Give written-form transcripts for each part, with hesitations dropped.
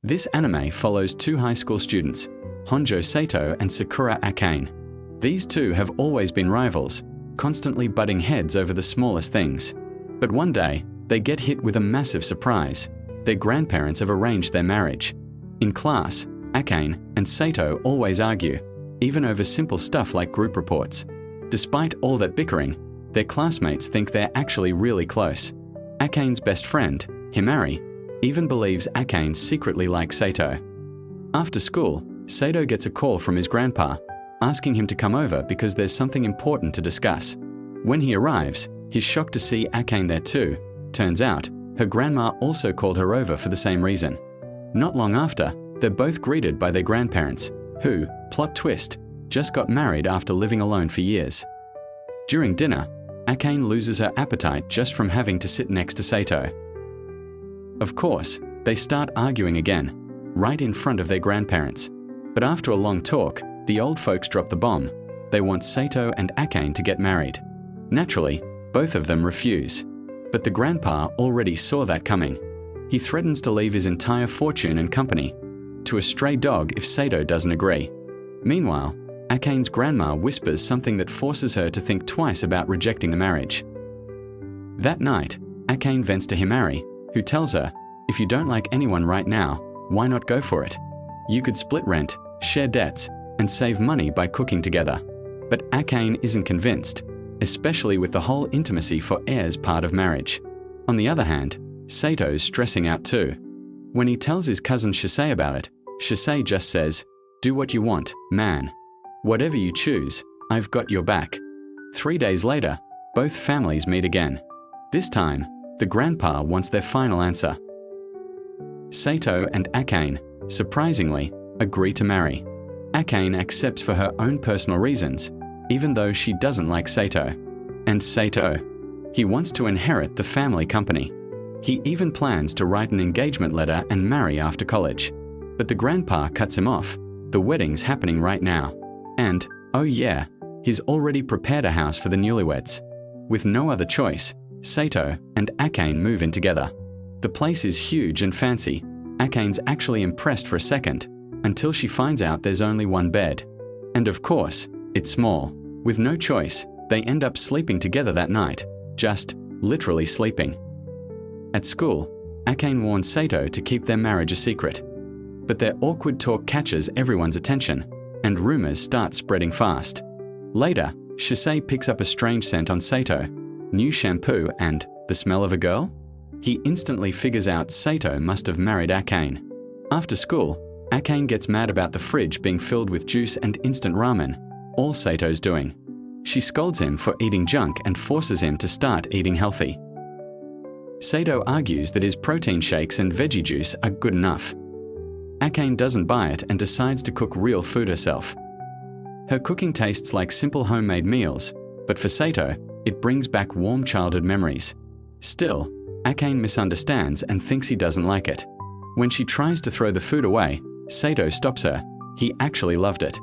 This anime follows two high school students, Honjo Sato and Sakura Akane. These two have always been rivals, constantly butting heads over the smallest things. But one day, they get hit with a massive surprise. Their grandparents have arranged their marriage. In class, Akane and Sato always argue, even over simple stuff like group reports. Despite all that bickering, their classmates think they're actually really close. Akane's best friend, Himari, even believes Akane secretly likes Sato. After school, Sato gets a call from his grandpa, asking him to come over because there's something important to discuss. When he arrives, he's shocked to see Akane there too. Turns out, her grandma also called her over for the same reason. Not long after, they're both greeted by their grandparents, who, plot twist, just got married after living alone for years. During dinner, Akane loses her appetite just from having to sit next to Sato. Of course, they start arguing again, right in front of their grandparents. But after a long talk, the old folks drop the bomb. They want Sato and Akane to get married. Naturally, both of them refuse. But the grandpa already saw that coming. He threatens to leave his entire fortune and company to a stray dog if Sato doesn't agree. Meanwhile, Akane's grandma whispers something that forces her to think twice about rejecting the marriage. That night, Akane vents to Himari, who tells her, if you don't like anyone right now, why not go for it? You could split rent, share debts, and save money by cooking together. But Akane isn't convinced, especially with the whole intimacy for heirs part of marriage. On the other hand, Sato's stressing out too. When he tells his cousin Shisei about it, Shisei just says, do what you want, man. Whatever you choose, I've got your back. 3 days later, both families meet again. This time, the grandpa wants their final answer. Sato and Akane, surprisingly, agree to marry. Akane accepts for her own personal reasons, even though she doesn't like Sato. And Sato, he wants to inherit the family company. He even plans to write an engagement letter and marry after college. But the grandpa cuts him off. The wedding's happening right now. And, oh yeah, he's already prepared a house for the newlyweds. With no other choice, Sato and Akane move in together. The place is huge and fancy. Akane's actually impressed for a second, until she finds out there's only one bed. And of course, it's small. With no choice, they end up sleeping together that night. Just, literally sleeping. At school, Akane warns Sato to keep their marriage a secret. But their awkward talk catches everyone's attention, and rumors start spreading fast. Later, Shisei picks up a strange scent on Sato, new shampoo and the smell of a girl? He instantly figures out Sato must have married Akane. After school, Akane gets mad about the fridge being filled with juice and instant ramen, all Sato's doing. She scolds him for eating junk and forces him to start eating healthy. Sato argues that his protein shakes and veggie juice are good enough. Akane doesn't buy it and decides to cook real food herself. Her cooking tastes like simple homemade meals, but for Sato, it brings back warm childhood memories. Still, Akane misunderstands and thinks he doesn't like it. When she tries to throw the food away, Sato stops her. He actually loved it.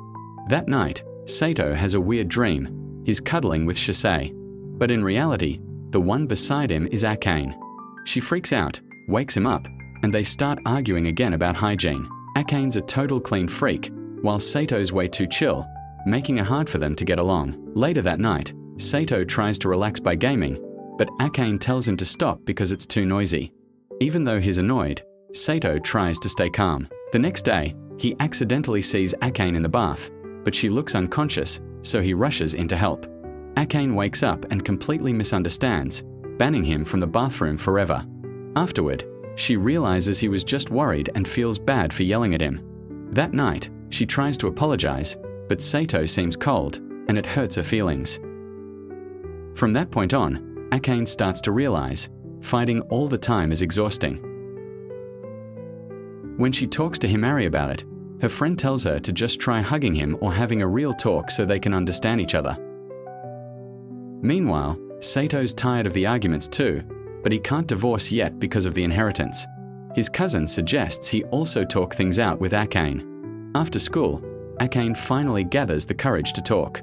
That night, Sato has a weird dream. He's cuddling with Shisei. But in reality, the one beside him is Akane. She freaks out, wakes him up, and they start arguing again about hygiene. Akane's a total clean freak, while Sato's way too chill, making it hard for them to get along. Later that night, Sato tries to relax by gaming, but Akane tells him to stop because it's too noisy. Even though he's annoyed, Sato tries to stay calm. The next day, he accidentally sees Akane in the bath, but she looks unconscious, so he rushes in to help. Akane wakes up and completely misunderstands, banning him from the bathroom forever. Afterward, she realizes he was just worried and feels bad for yelling at him. That night, she tries to apologize, but Sato seems cold, and it hurts her feelings. From that point on, Akane starts to realize, fighting all the time is exhausting. When she talks to Himari about it, her friend tells her to just try hugging him or having a real talk so they can understand each other. Meanwhile, Sato's tired of the arguments too, but he can't divorce yet because of the inheritance. His cousin suggests he also talk things out with Akane. After school, Akane finally gathers the courage to talk.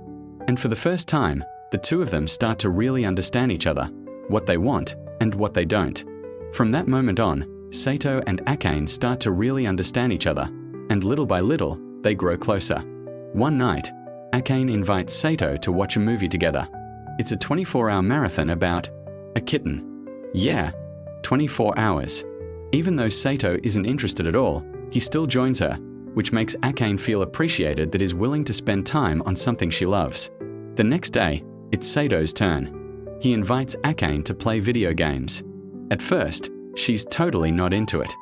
And for the first time, the two of them start to really understand each other, what they want and what they don't. From that moment on, Sato and Akane start to really understand each other, and little by little, they grow closer. One night, Akane invites Sato to watch a movie together. It's a 24-hour marathon about a kitten. Yeah, 24 hours. Even though Sato isn't interested at all, he still joins her, which makes Akane feel appreciated that he's willing to spend time on something she loves. The next day, it's Sato's turn. He invites Akane to play video games. At first, she's totally not into it.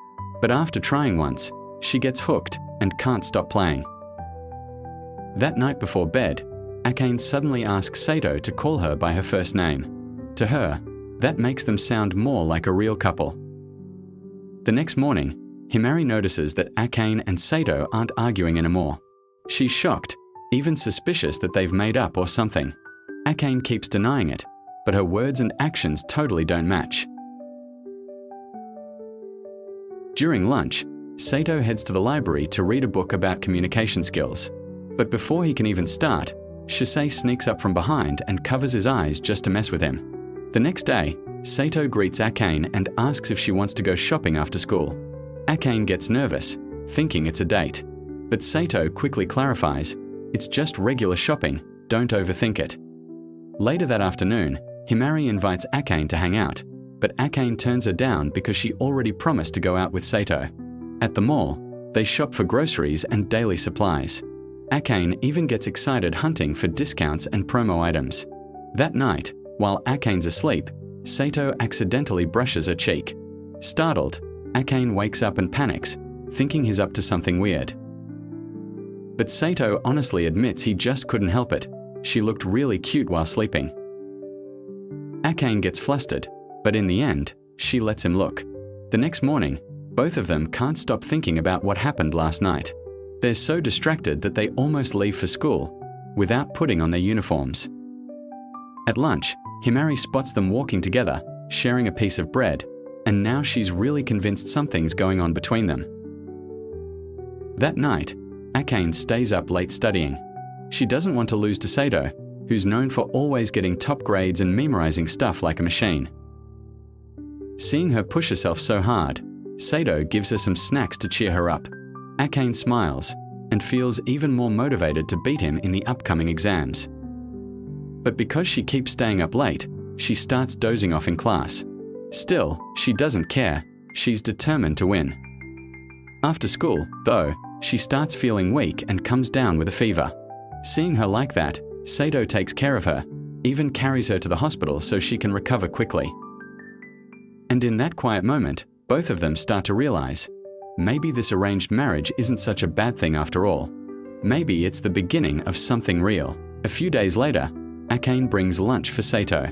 But after trying once, she gets hooked and can't stop playing. That night before bed, Akane suddenly asks Sato to call her by her first name. To her, that makes them sound more like a real couple. The next morning, Himari notices that Akane and Sato aren't arguing anymore. She's shocked, even suspicious that they've made up or something. Akane keeps denying it, but her words and actions totally don't match. During lunch, Sato heads to the library to read a book about communication skills. But before he can even start, Shisei sneaks up from behind and covers his eyes just to mess with him. The next day, Sato greets Akane and asks if she wants to go shopping after school. Akane gets nervous, thinking it's a date. But Sato quickly clarifies, it's just regular shopping, don't overthink it. Later that afternoon, Himari invites Akane to hang out, but Akane turns her down because she already promised to go out with Sato. At the mall, they shop for groceries and daily supplies. Akane even gets excited hunting for discounts and promo items. That night, while Akane's asleep, Sato accidentally brushes her cheek. Startled, Akane wakes up and panics, thinking he's up to something weird. But Sato honestly admits he just couldn't help it. She looked really cute while sleeping. Akane gets flustered, but in the end, she lets him look. The next morning, both of them can't stop thinking about what happened last night. They're so distracted that they almost leave for school, without putting on their uniforms. At lunch, Himari spots them walking together, sharing a piece of bread, and now she's really convinced something's going on between them. That night, Akane stays up late studying. She doesn't want to lose to Sato, who's known for always getting top grades and memorizing stuff like a machine. Seeing her push herself so hard, Sato gives her some snacks to cheer her up. Akane smiles and feels even more motivated to beat him in the upcoming exams. But because she keeps staying up late, she starts dozing off in class. Still, she doesn't care. She's determined to win. After school, though, she starts feeling weak and comes down with a fever. Seeing her like that, Sato takes care of her, even carries her to the hospital so she can recover quickly. And in that quiet moment, both of them start to realize, maybe this arranged marriage isn't such a bad thing after all. Maybe it's the beginning of something real. A few days later, Akane brings lunch for Sato.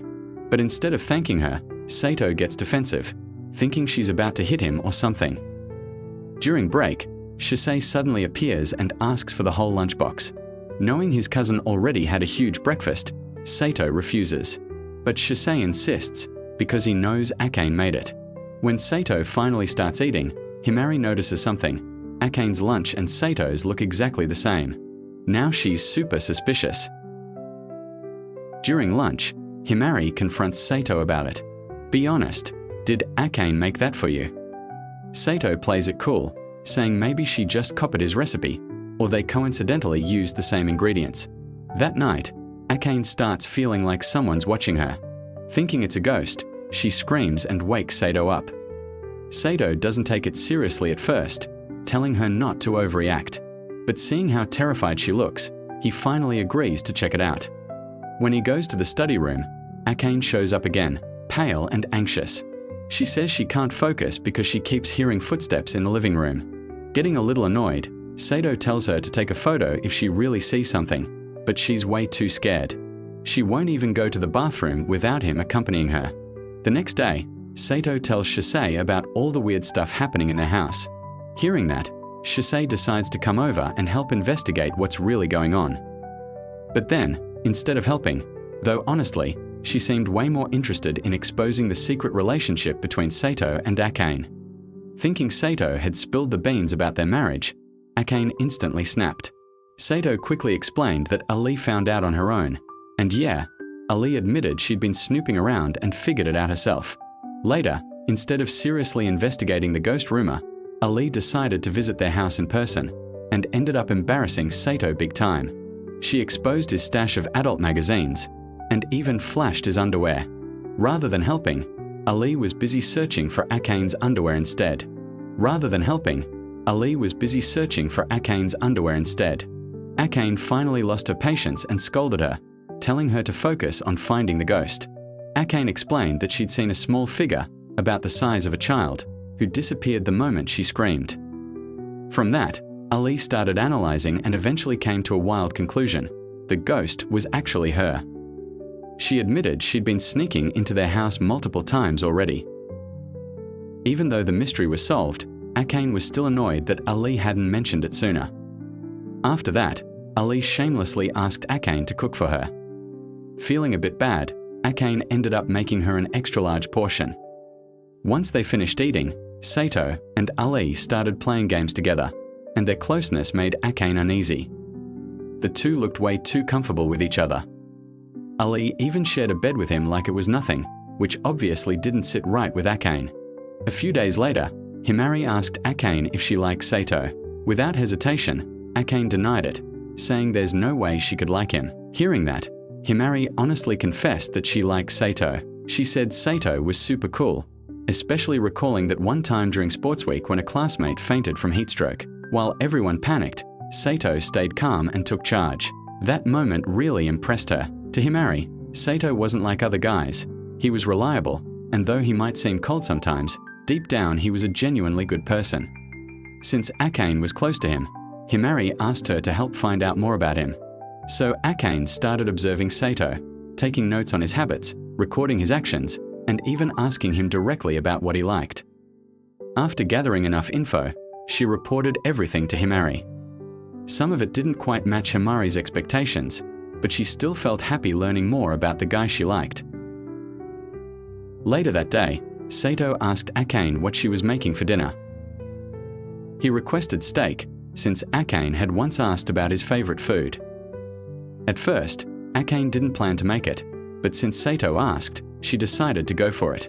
But instead of thanking her, Sato gets defensive, thinking she's about to hit him or something. During break, Shisei suddenly appears and asks for the whole lunchbox. Knowing his cousin already had a huge breakfast, Sato refuses. But Shisei insists, because he knows Akane made it. When Sato finally starts eating, Himari notices something. Akane's lunch and Sato's look exactly the same. Now she's super suspicious. During lunch, Himari confronts Sato about it. Be honest, did Akane make that for you? Sato plays it cool, saying maybe she just copied his recipe, or they coincidentally used the same ingredients. That night, Akane starts feeling like someone's watching her. Thinking it's a ghost, she screams and wakes Sato up. Sato doesn't take it seriously at first, telling her not to overreact. But seeing how terrified she looks, he finally agrees to check it out. When he goes to the study room, Akane shows up again, pale and anxious. She says she can't focus because she keeps hearing footsteps in the living room. Getting a little annoyed, Sato tells her to take a photo if she really sees something, but she's way too scared. She won't even go to the bathroom without him accompanying her. The next day, Sato tells Shisei about all the weird stuff happening in their house. Hearing that, Shisei decides to come over and help investigate what's really going on. But then, instead of helping, though honestly, she seemed way more interested in exposing the secret relationship between Sato and Akane. Thinking Sato had spilled the beans about their marriage, Akane instantly snapped. Sato quickly explained that Ali found out on her own, and yeah, Ali admitted she'd been snooping around and figured it out herself. Later, Instead of seriously investigating the ghost rumor, Ali decided to visit their house in person and ended up embarrassing Sato big time. She exposed his stash of adult magazines and even flashed his underwear. Rather than helping, Ali was busy searching for Akane's underwear instead. Akane finally lost her patience and scolded her, telling her to focus on finding the ghost. Akane explained that she'd seen a small figure about the size of a child who disappeared the moment she screamed. From that, Ali started analyzing and eventually came to a wild conclusion. The ghost was actually her. She admitted she'd been sneaking into their house multiple times already. Even though the mystery was solved, Akane was still annoyed that Ali hadn't mentioned it sooner. After that, Ali shamelessly asked Akane to cook for her. Feeling a bit bad, Akane ended up making her an extra-large portion. Once they finished eating, Sato and Ali started playing games together, and their closeness made Akane uneasy. The two looked way too comfortable with each other. Ali even shared a bed with him like it was nothing, which obviously didn't sit right with Akane. A few days later, Himari asked Akane if she liked Sato. Without hesitation, Akane denied it, saying there's no way she could like him. Hearing that, Himari honestly confessed that she liked Sato. She said Sato was super cool, especially recalling that one time during sports week when a classmate fainted from heatstroke. While everyone panicked, Sato stayed calm and took charge. That moment really impressed her. To Himari, Sato wasn't like other guys. He was reliable, and though he might seem cold sometimes, deep down he was a genuinely good person. Since Akane was close to him, Himari asked her to help find out more about him. So Akane started observing Sato, taking notes on his habits, recording his actions, and even asking him directly about what he liked. After gathering enough info, she reported everything to Himari. Some of it didn't quite match Himari's expectations, but she still felt happy learning more about the guy she liked. Later that day, Sato asked Akane what she was making for dinner. He requested steak, since Akane had once asked about his favorite food. At first, Akane didn't plan to make it, but since Sato asked, she decided to go for it.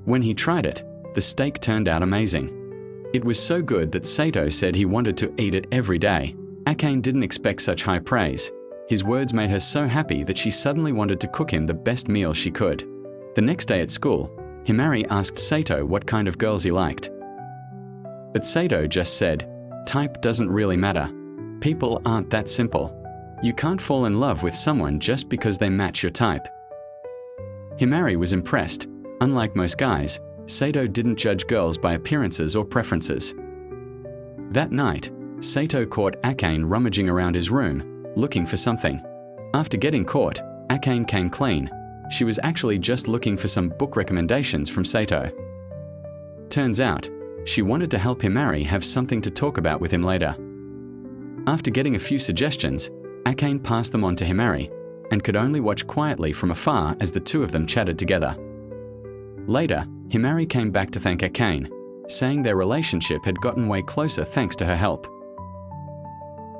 When he tried it, the steak turned out amazing. It was so good that Sato said he wanted to eat it every day. Akane didn't expect such high praise. His words made her so happy that she suddenly wanted to cook him the best meal she could. The next day at school, Himari asked Sato what kind of girls he liked. But Sato just said, "Type doesn't really matter. People aren't that simple. You can't fall in love with someone just because they match your type." Himari was impressed. Unlike most guys, Sato didn't judge girls by appearances or preferences. That night, Sato caught Akane rummaging around his room, looking for something. After getting caught, Akane came clean. She was actually just looking for some book recommendations from Sato. Turns out, she wanted to help Himari have something to talk about with him later. After getting a few suggestions, Akane passed them on to Himari and could only watch quietly from afar as the two of them chatted together. Later, Himari came back to thank Akane, saying their relationship had gotten way closer thanks to her help.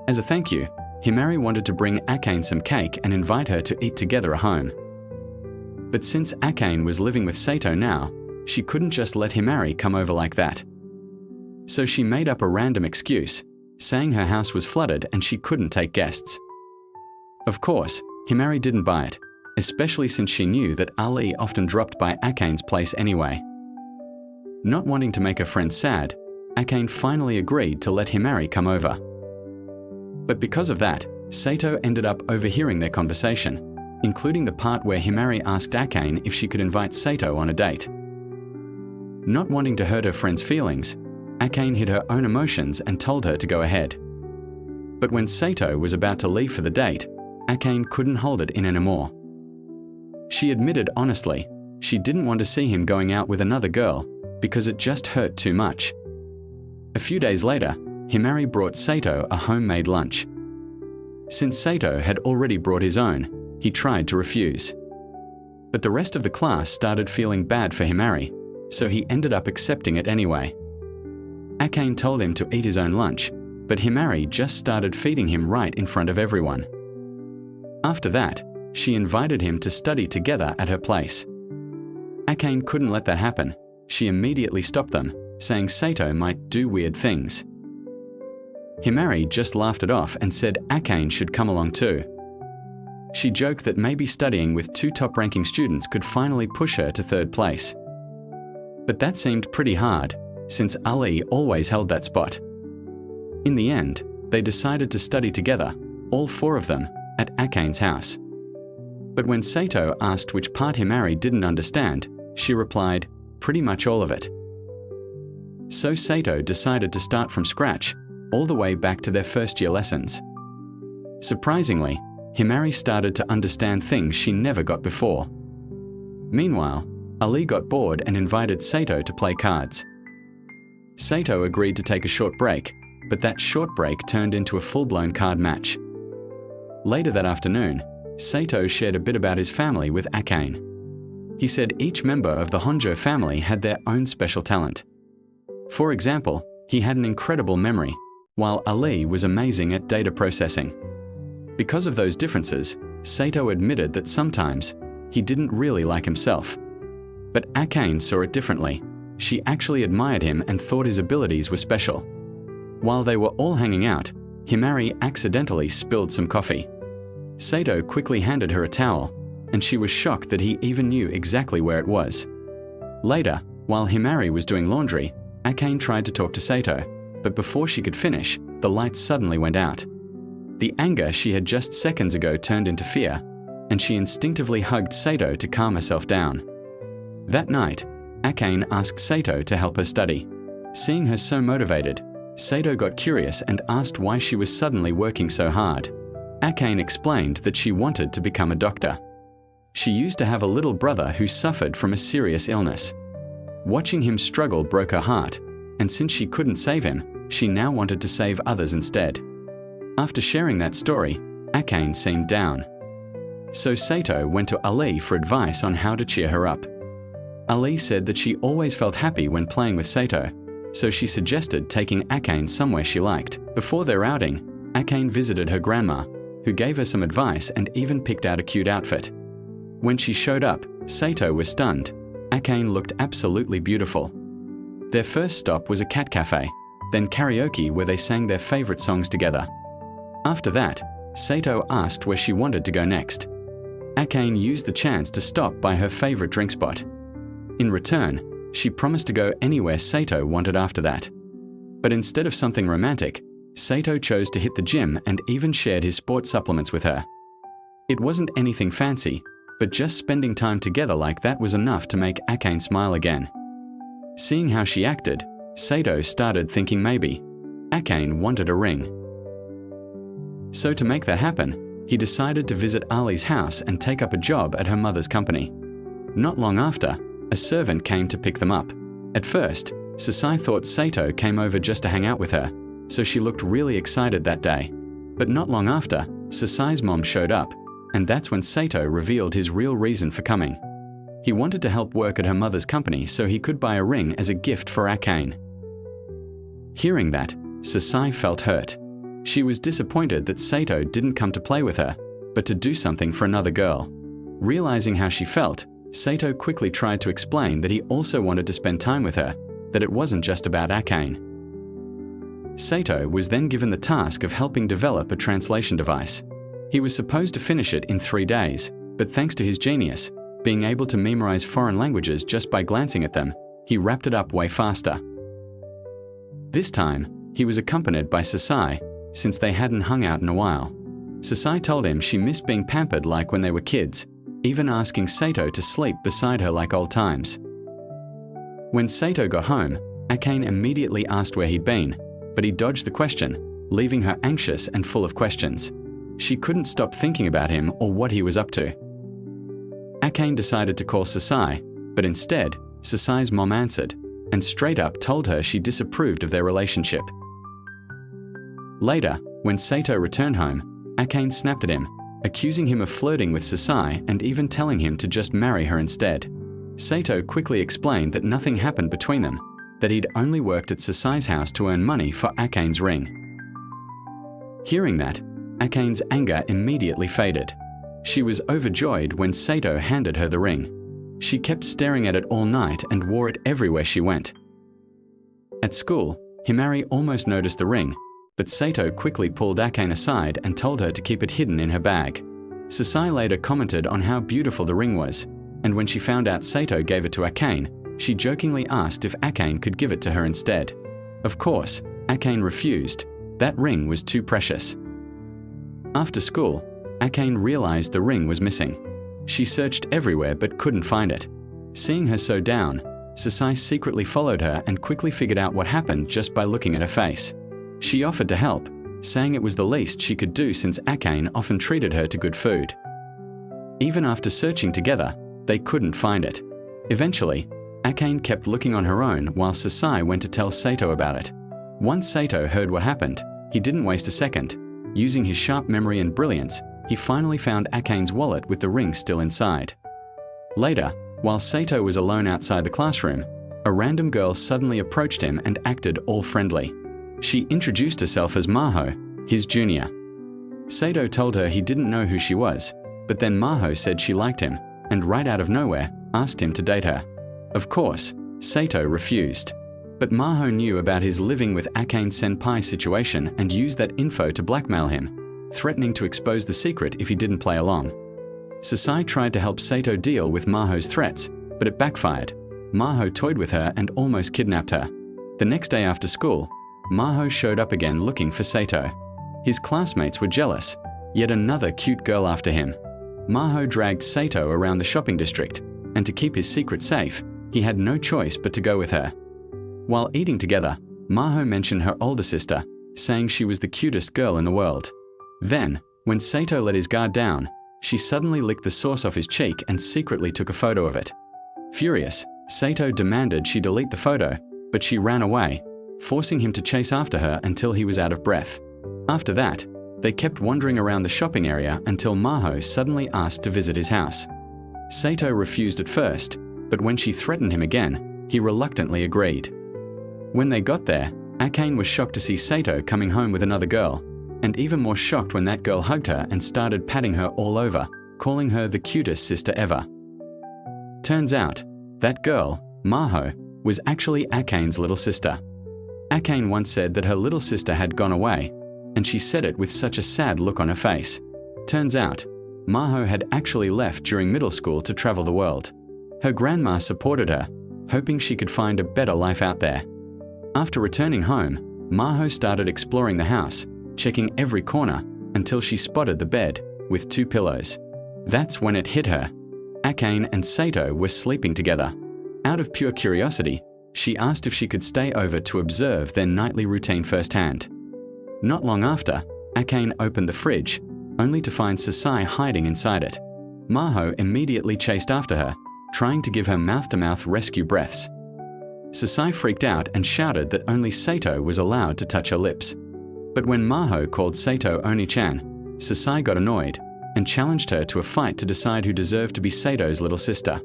As a thank you, Himari wanted to bring Akane some cake and invite her to eat together at home. But since Akane was living with Sato now, she couldn't just let Himari come over like that. So she made up a random excuse, saying her house was flooded and she couldn't take guests. Of course, Himari didn't buy it, especially since she knew that Ali often dropped by Akane's place anyway. Not wanting to make her friend sad, Akane finally agreed to let Himari come over. But because of that, Sato ended up overhearing their conversation, including the part where Himari asked Akane if she could invite Sato on a date. Not wanting to hurt her friend's feelings, Akane hid her own emotions and told her to go ahead. But when Sato was about to leave for the date, Akane couldn't hold it in anymore. She admitted honestly, she didn't want to see him going out with another girl because it just hurt too much. A few days later, Himari brought Sato a homemade lunch. Since Sato had already brought his own, he tried to refuse. But the rest of the class started feeling bad for Himari, so he ended up accepting it anyway. Akane told him to eat his own lunch, but Himari just started feeding him right in front of everyone. After that, she invited him to study together at her place. Akane couldn't let that happen, she immediately stopped them, saying Sato might do weird things. Himari just laughed it off and said Akane should come along too. She joked that maybe studying with two top-ranking students could finally push her to third place. But that seemed pretty hard, since Ali always held that spot. In the end, they decided to study together, all four of them, at Akane's house. But when Sato asked which part Himari didn't understand, she replied, pretty much all of it. So Sato decided to start from scratch, all the way back to their first-year lessons. Surprisingly, Himari started to understand things she never got before. Meanwhile, Ali got bored and invited Sato to play cards. Sato agreed to take a short break, but that short break turned into a full-blown card match. Later that afternoon, Sato shared a bit about his family with Akane. He said each member of the Honjo family had their own special talent. For example, he had an incredible memory, while Ali was amazing at data processing. Because of those differences, Sato admitted that sometimes he didn't really like himself. But Akane saw it differently. She actually admired him and thought his abilities were special. While they were all hanging out, Himari accidentally spilled some coffee. Sato quickly handed her a towel, and she was shocked that he even knew exactly where it was. Later, while Himari was doing laundry, Akane tried to talk to Sato, but before she could finish, the lights suddenly went out. The anger she had just seconds ago turned into fear, and she instinctively hugged Sato to calm herself down. That night, Akane asked Sato to help her study. Seeing her so motivated, Sato got curious and asked why she was suddenly working so hard. Akane explained that she wanted to become a doctor. She used to have a little brother who suffered from a serious illness. Watching him struggle broke her heart, and since she couldn't save him, she now wanted to save others instead. After sharing that story, Akane seemed down. So Sato went to Ali for advice on how to cheer her up. Ali said that she always felt happy when playing with Sato, so she suggested taking Akane somewhere she liked. Before their outing, Akane visited her grandma, who gave her some advice and even picked out a cute outfit. When she showed up, Sato was stunned. Akane looked absolutely beautiful. Their first stop was a cat cafe, then karaoke where they sang their favorite songs together. After that, Sato asked where she wanted to go next. Akane used the chance to stop by her favorite drink spot. In return, she promised to go anywhere Sato wanted after that. But instead of something romantic, Sato chose to hit the gym and even shared his sports supplements with her. It wasn't anything fancy, but just spending time together like that was enough to make Akane smile again. Seeing how she acted, Sato started thinking maybe Akane wanted a ring. So to make that happen, he decided to visit Ali's house and take up a job at her mother's company. Not long after, a servant came to pick them up. At first, Sasai thought Sato came over just to hang out with her, so she looked really excited that day. But not long after, Sasai's mom showed up, and that's when Sato revealed his real reason for coming. He wanted to help work at her mother's company so he could buy a ring as a gift for Akane. Hearing that, Sasai felt hurt. She was disappointed that Sato didn't come to play with her, but to do something for another girl. Realizing how she felt, Sato quickly tried to explain that he also wanted to spend time with her, that it wasn't just about Akane. Sato was then given the task of helping develop a translation device. He was supposed to finish it in 3 days, but thanks to his genius, being able to memorize foreign languages just by glancing at them, he wrapped it up way faster. This time, he was accompanied by Sasai, since they hadn't hung out in a while. Sasai told him she missed being pampered like when they were kids, even asking Sato to sleep beside her like old times. When Sato got home, Akane immediately asked where he'd been, but he dodged the question, leaving her anxious and full of questions. She couldn't stop thinking about him or what he was up to. Akane decided to call Sasai, but instead, Sasai's mom answered, and straight up told her she disapproved of their relationship. Later, when Sato returned home, Akane snapped at him, accusing him of flirting with Sasai and even telling him to just marry her instead. Sato quickly explained that nothing happened between them, that he'd only worked at Sasai's house to earn money for Akane's ring. Hearing that, Akane's anger immediately faded. She was overjoyed when Sato handed her the ring. She kept staring at it all night and wore it everywhere she went. At school, Himari almost noticed the ring, but Sato quickly pulled Akane aside and told her to keep it hidden in her bag. Sasai later commented on how beautiful the ring was, and when she found out Sato gave it to Akane, she jokingly asked if Akane could give it to her instead. Of course, Akane refused. That ring was too precious. After school, Akane realized the ring was missing. She searched everywhere but couldn't find it. Seeing her so down, Sasai secretly followed her and quickly figured out what happened just by looking at her face. She offered to help, saying it was the least she could do since Akane often treated her to good food. Even after searching together, they couldn't find it. Eventually, Akane kept looking on her own while Sasai went to tell Sato about it. Once Sato heard what happened, he didn't waste a second. Using his sharp memory and brilliance, he finally found Akane's wallet with the ring still inside. Later, while Sato was alone outside the classroom, a random girl suddenly approached him and acted all friendly. She introduced herself as Maho, his junior. Sato told her he didn't know who she was, but then Maho said she liked him, and right out of nowhere, asked him to date her. Of course, Sato refused. But Maho knew about his living with Akane Senpai situation and used that info to blackmail him, threatening to expose the secret if he didn't play along. Sasai tried to help Sato deal with Maho's threats, but it backfired. Maho toyed with her and almost kidnapped her. The next day after school, Maho showed up again looking for Sato. His classmates were jealous, yet another cute girl after him. Maho dragged Sato around the shopping district, and to keep his secret safe, he had no choice but to go with her. While eating together, Maho mentioned her older sister, saying she was the cutest girl in the world. Then, when Sato let his guard down, she suddenly licked the sauce off his cheek and secretly took a photo of it. Furious, Sato demanded she delete the photo, but she ran away, forcing him to chase after her until he was out of breath. After that, they kept wandering around the shopping area until Maho suddenly asked to visit his house. Sato refused at first, but when she threatened him again, he reluctantly agreed. When they got there, Akane was shocked to see Sato coming home with another girl, and even more shocked when that girl hugged her and started patting her all over, calling her the cutest sister ever. Turns out, that girl, Maho, was actually Akane's little sister. Akane once said that her little sister had gone away, and she said it with such a sad look on her face. Turns out, Maho had actually left during middle school to travel the world. Her grandma supported her, hoping she could find a better life out there. After returning home, Maho started exploring the house, checking every corner until she spotted the bed with 2 pillows. That's when it hit her. Akane and Sato were sleeping together. Out of pure curiosity, she asked if she could stay over to observe their nightly routine firsthand. Not long after, Akane opened the fridge, only to find Sasai hiding inside it. Maho immediately chased after her, trying to give her mouth-to-mouth rescue breaths. Sasai freaked out and shouted that only Sato was allowed to touch her lips. But when Maho called Sato Oni-chan, Sasai got annoyed and challenged her to a fight to decide who deserved to be Sato's little sister.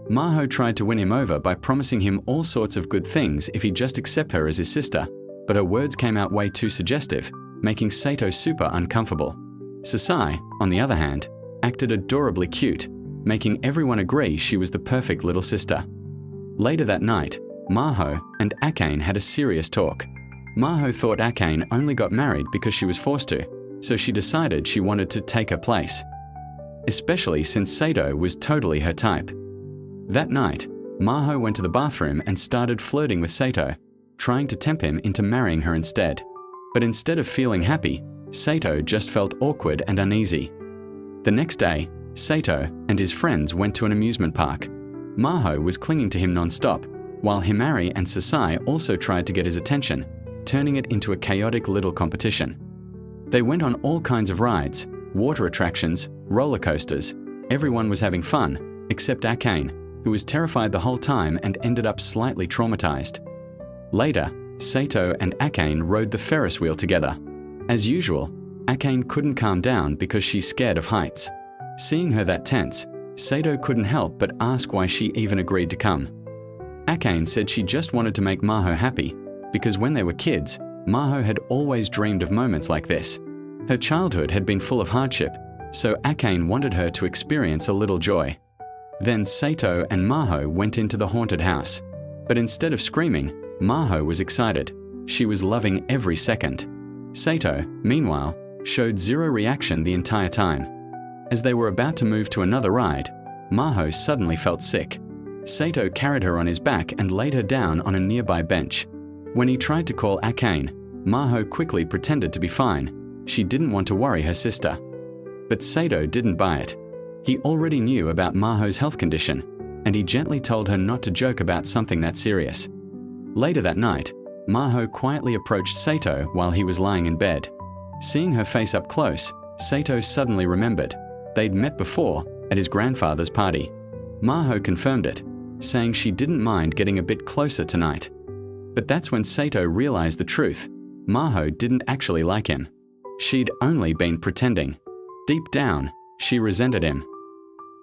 Maho tried to win him over by promising him all sorts of good things if he'd just accept her as his sister, but her words came out way too suggestive, making Sato super uncomfortable. Sasai, on the other hand, acted adorably cute, making everyone agree she was the perfect little sister. Later that night, Maho and Akane had a serious talk. Maho thought Akane only got married because she was forced to, so she decided she wanted to take her place. Especially since Sato was totally her type. That night, Maho went to the bathroom and started flirting with Sato, trying to tempt him into marrying her instead. But instead of feeling happy, Sato just felt awkward and uneasy. The next day, Sato and his friends went to an amusement park. Maho was clinging to him non-stop, while Himari and Sasai also tried to get his attention, turning it into a chaotic little competition. They went on all kinds of rides, water attractions, roller coasters. Everyone was having fun, except Akane, who was terrified the whole time and ended up slightly traumatized. Later, Sato and Akane rode the Ferris wheel together. As usual, Akane couldn't calm down because she's scared of heights. Seeing her that tense, Sato couldn't help but ask why she even agreed to come. Akane said she just wanted to make Maho happy, because when they were kids, Maho had always dreamed of moments like this. Her childhood had been full of hardship, so Akane wanted her to experience a little joy. Then Sato and Maho went into the haunted house. But instead of screaming, Maho was excited. She was loving every second. Sato, meanwhile, showed zero reaction the entire time. As they were about to move to another ride, Maho suddenly felt sick. Sato carried her on his back and laid her down on a nearby bench. When he tried to call Akane, Maho quickly pretended to be fine. She didn't want to worry her sister. But Sato didn't buy it. He already knew about Maho's health condition, and he gently told her not to joke about something that serious. Later that night, Maho quietly approached Sato while he was lying in bed. Seeing her face up close, Sato suddenly remembered. They'd met before at his grandfather's party. Maho confirmed it, saying she didn't mind getting a bit closer tonight. But that's when Sato realized the truth. Maho didn't actually like him. She'd only been pretending. Deep down, she resented him.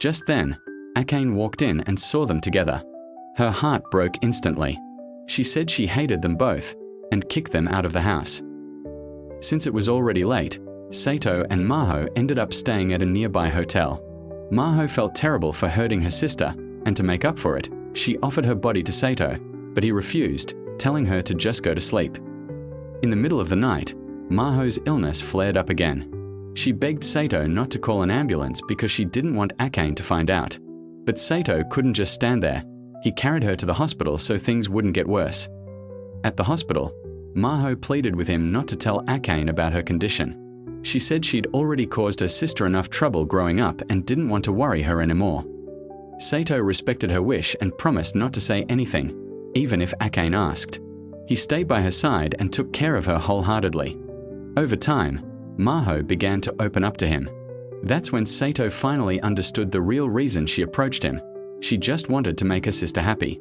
Just then, Akane walked in and saw them together. Her heart broke instantly. She said she hated them both and kicked them out of the house. Since it was already late, Sato and Maho ended up staying at a nearby hotel. Maho felt terrible for hurting her sister, and to make up for it, she offered her body to Sato, but he refused, telling her to just go to sleep. In the middle of the night, Maho's illness flared up again. She begged Sato not to call an ambulance because she didn't want Akane to find out. But Sato couldn't just stand there. He carried her to the hospital so things wouldn't get worse. At the hospital, Maho pleaded with him not to tell Akane about her condition. She said she'd already caused her sister enough trouble growing up and didn't want to worry her anymore. Sato respected her wish and promised not to say anything, even if Akane asked. He stayed by her side and took care of her wholeheartedly. Over time, Maho began to open up to him. That's when Sato finally understood the real reason she approached him. She just wanted to make her sister happy.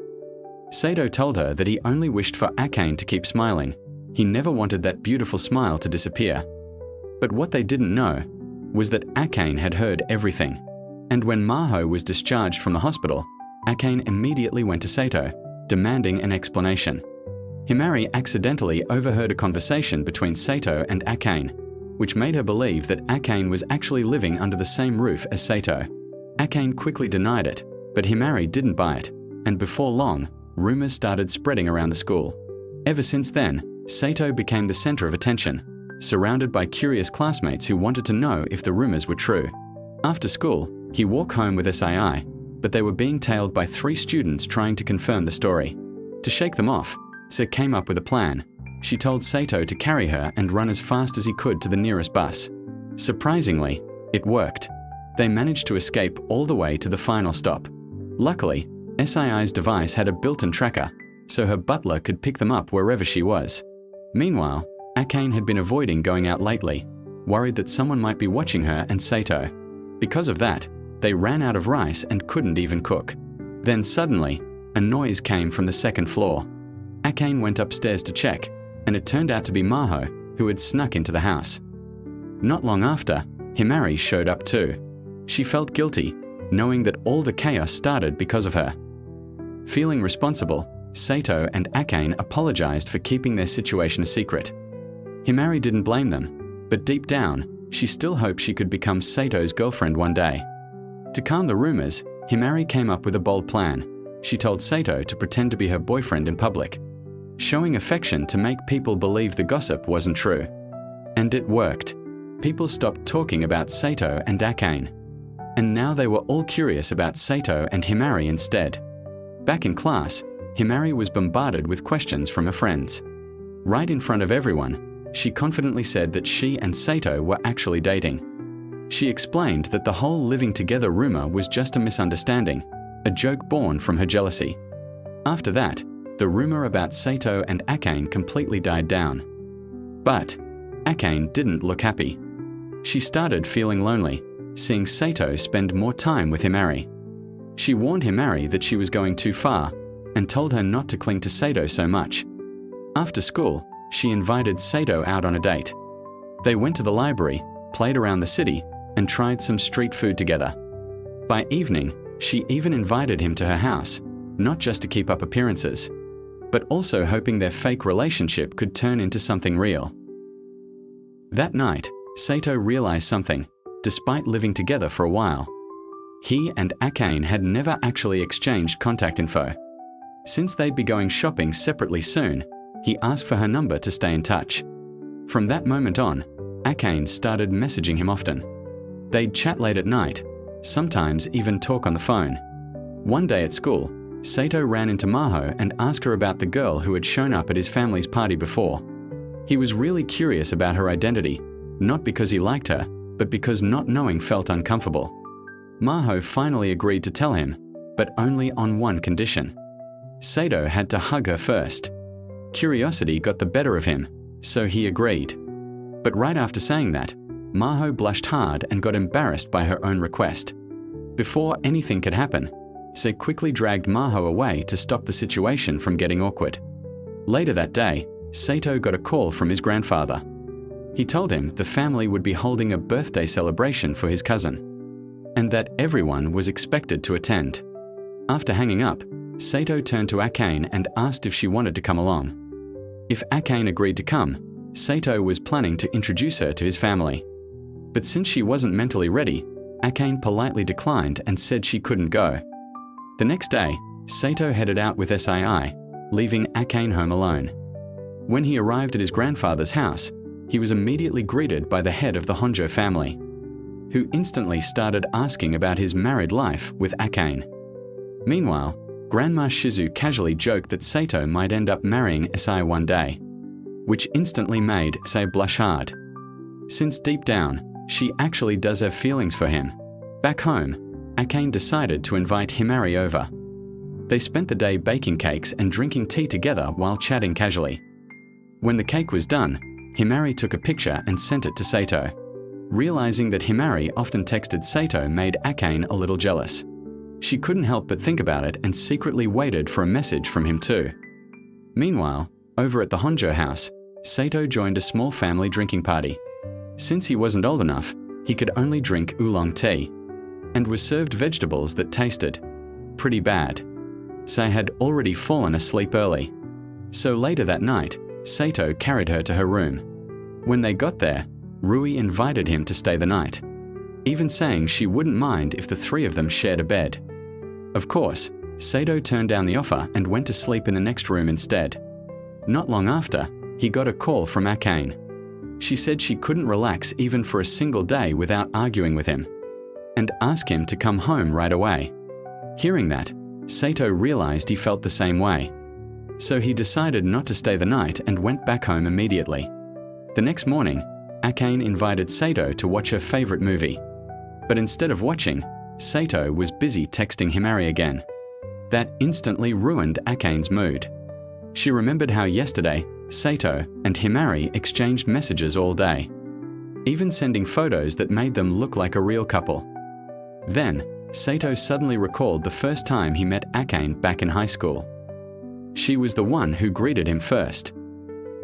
Sato told her that he only wished for Akane to keep smiling. He never wanted that beautiful smile to disappear. But what they didn't know was that Akane had heard everything. And when Maho was discharged from the hospital, Akane immediately went to Sato, demanding an explanation. Himari accidentally overheard a conversation between Sato and Akane, which made her believe that Akane was actually living under the same roof as Sato. Akane quickly denied it, but Himari didn't buy it, and before long, rumors started spreading around the school. Ever since then, Sato became the center of attention, surrounded by curious classmates who wanted to know if the rumors were true. After school, he walked home with SII, but they were being tailed by 3 students trying to confirm the story. To shake them off, Sa came up with a plan. She told Sato to carry her and run as fast as he could to the nearest bus. Surprisingly, it worked. They managed to escape all the way to the final stop. Luckily, SII's device had a built-in tracker, so her butler could pick them up wherever she was. Meanwhile, Akane had been avoiding going out lately, worried that someone might be watching her and Sato. Because of that, they ran out of rice and couldn't even cook. Then suddenly, a noise came from the second floor. Akane went upstairs to check, and it turned out to be Maho, who had snuck into the house. Not long after, Himari showed up too. She felt guilty, knowing that all the chaos started because of her. Feeling responsible, Sato and Akane apologized for keeping their situation a secret. Himari didn't blame them, but deep down, she still hoped she could become Sato's girlfriend one day. To calm the rumors, Himari came up with a bold plan. She told Sato to pretend to be her boyfriend in public, showing affection to make people believe the gossip wasn't true. And it worked. People stopped talking about Sato and Akane. And now they were all curious about Sato and Himari instead. Back in class, Himari was bombarded with questions from her friends. Right in front of everyone, she confidently said that she and Sato were actually dating. She explained that the whole living together rumor was just a misunderstanding, a joke born from her jealousy. After that, the rumor about Sato and Akane completely died down. But Akane didn't look happy. She started feeling lonely, seeing Sato spend more time with Himari. She warned Himari that she was going too far and told her not to cling to Sato so much. After school, she invited Sato out on a date. They went to the library, played around the city, and tried some street food together. By evening, she even invited him to her house, not just to keep up appearances, but also hoping their fake relationship could turn into something real. That night, Sato realized something, despite living together for a while. he and Akane had never actually exchanged contact info. Since they'd be going shopping separately soon, he asked for her number to stay in touch. From that moment on, Akane started messaging him often. They'd chat late at night, sometimes even talk on the phone. One day at school, Sato ran into Maho and asked her about the girl who had shown up at his family's party before. He was really curious about her identity, not because he liked her, but because not knowing felt uncomfortable. Maho finally agreed to tell him, but only on one condition. Sato had to hug her first. Curiosity got the better of him, so he agreed. But right after saying that, Maho blushed hard and got embarrassed by her own request. Before anything could happen, Sei quickly dragged Maho away to stop the situation from getting awkward. Later that day, Sato got a call from his grandfather. He told him the family would be holding a birthday celebration for his cousin, and that everyone was expected to attend. After hanging up, Sato turned to Akane and asked if she wanted to come along. If Akane agreed to come, Sato was planning to introduce her to his family. But since she wasn't mentally ready, Akane politely declined and said she couldn't go. The next day, Sato headed out with SII, leaving Akane home alone. When he arrived at his grandfather's house, he was immediately greeted by the head of the Honjo family, who instantly started asking about his married life with Akane. Meanwhile, Grandma Shizu casually joked that Sato might end up marrying Sei one day, which instantly made Sei blush hard. Since deep down, she actually does have feelings for him. Back home, Akane decided to invite Himari over. They spent the day baking cakes and drinking tea together while chatting casually. When the cake was done, Himari took a picture and sent it to Sato. Realizing that Himari often texted Sato made Akane a little jealous. She couldn't help but think about it and secretly waited for a message from him too. Meanwhile, over at the Honjo house, Sato joined a small family drinking party. Since he wasn't old enough, he could only drink oolong tea, and was served vegetables that tasted pretty bad. Sei had already fallen asleep early. So later that night, Sato carried her to her room. When they got there, Rui invited him to stay the night, even saying she wouldn't mind if the three of them shared a bed. Of course, Sato turned down the offer and went to sleep in the next room instead. Not long after, he got a call from Akane. She said she couldn't relax even for a single day without arguing with him, and asked him to come home right away. Hearing that, Sato realized he felt the same way. So he decided not to stay the night and went back home immediately. The next morning, Akane invited Sato to watch her favorite movie. But instead of watching, Sato was busy texting Himari again. That instantly ruined Akane's mood. She remembered how yesterday, Sato and Himari exchanged messages all day, even sending photos that made them look like a real couple. Then, Sato suddenly recalled the first time he met Akane back in high school. She was the one who greeted him first,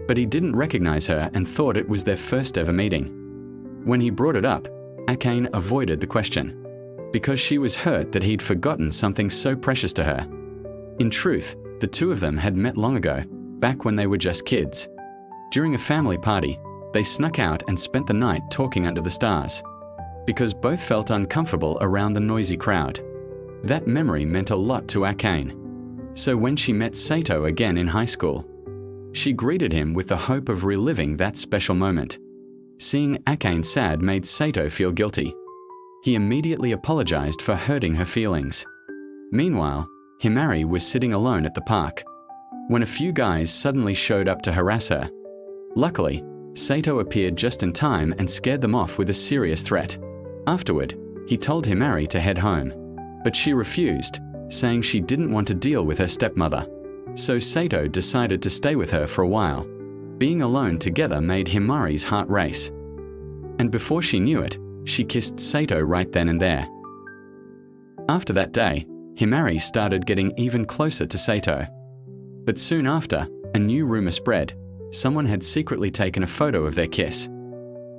but he didn't recognize her and thought it was their first ever meeting. When he brought it up, Akane avoided the question, because she was hurt that he'd forgotten something so precious to her. In truth, the two of them had met long ago, back when they were just kids. During a family party, they snuck out and spent the night talking under the stars, because both felt uncomfortable around the noisy crowd. That memory meant a lot to Akane. So when she met Sato again in high school, she greeted him with the hope of reliving that special moment. Seeing Akane sad made Sato feel guilty. He immediately apologized for hurting her feelings. Meanwhile, Himari was sitting alone at the park, when a few guys suddenly showed up to harass her. Luckily, Sato appeared just in time and scared them off with a serious threat. Afterward, he told Himari to head home, but she refused, saying she didn't want to deal with her stepmother. So Sato decided to stay with her for a while. Being alone together made Himari's heart race. And before she knew it, she kissed Sato right then and there. After that day, Himari started getting even closer to Sato. But soon after, a new rumor spread. Someone had secretly taken a photo of their kiss.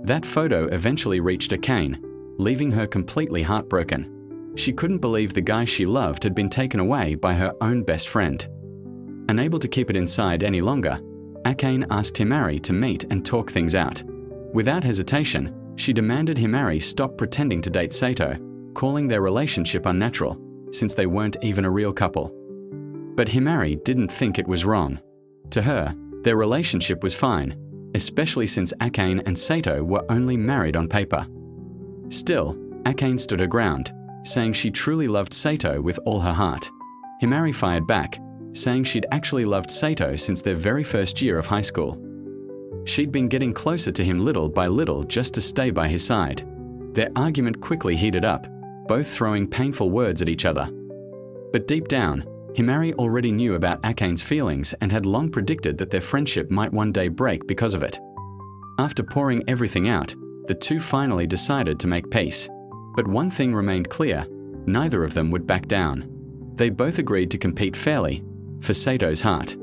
That photo eventually reached Akane, leaving her completely heartbroken. She couldn't believe the guy she loved had been taken away by her own best friend. Unable to keep it inside any longer, Akane asked Himari to meet and talk things out. Without hesitation, she demanded Himari stop pretending to date Sato, calling their relationship unnatural, since they weren't even a real couple. But Himari didn't think it was wrong. To her, their relationship was fine, especially since Akane and Sato were only married on paper. Still, Akane stood her ground, saying she truly loved Sato with all her heart. Himari fired back, saying she'd actually loved Sato since their very first year of high school. She'd been getting closer to him little by little just to stay by his side. Their argument quickly heated up, both throwing painful words at each other. But deep down, Himari already knew about Akane's feelings and had long predicted that their friendship might one day break because of it. After pouring everything out, the two finally decided to make peace. But one thing remained clear: neither of them would back down. They both agreed to compete fairly, for Sato's heart.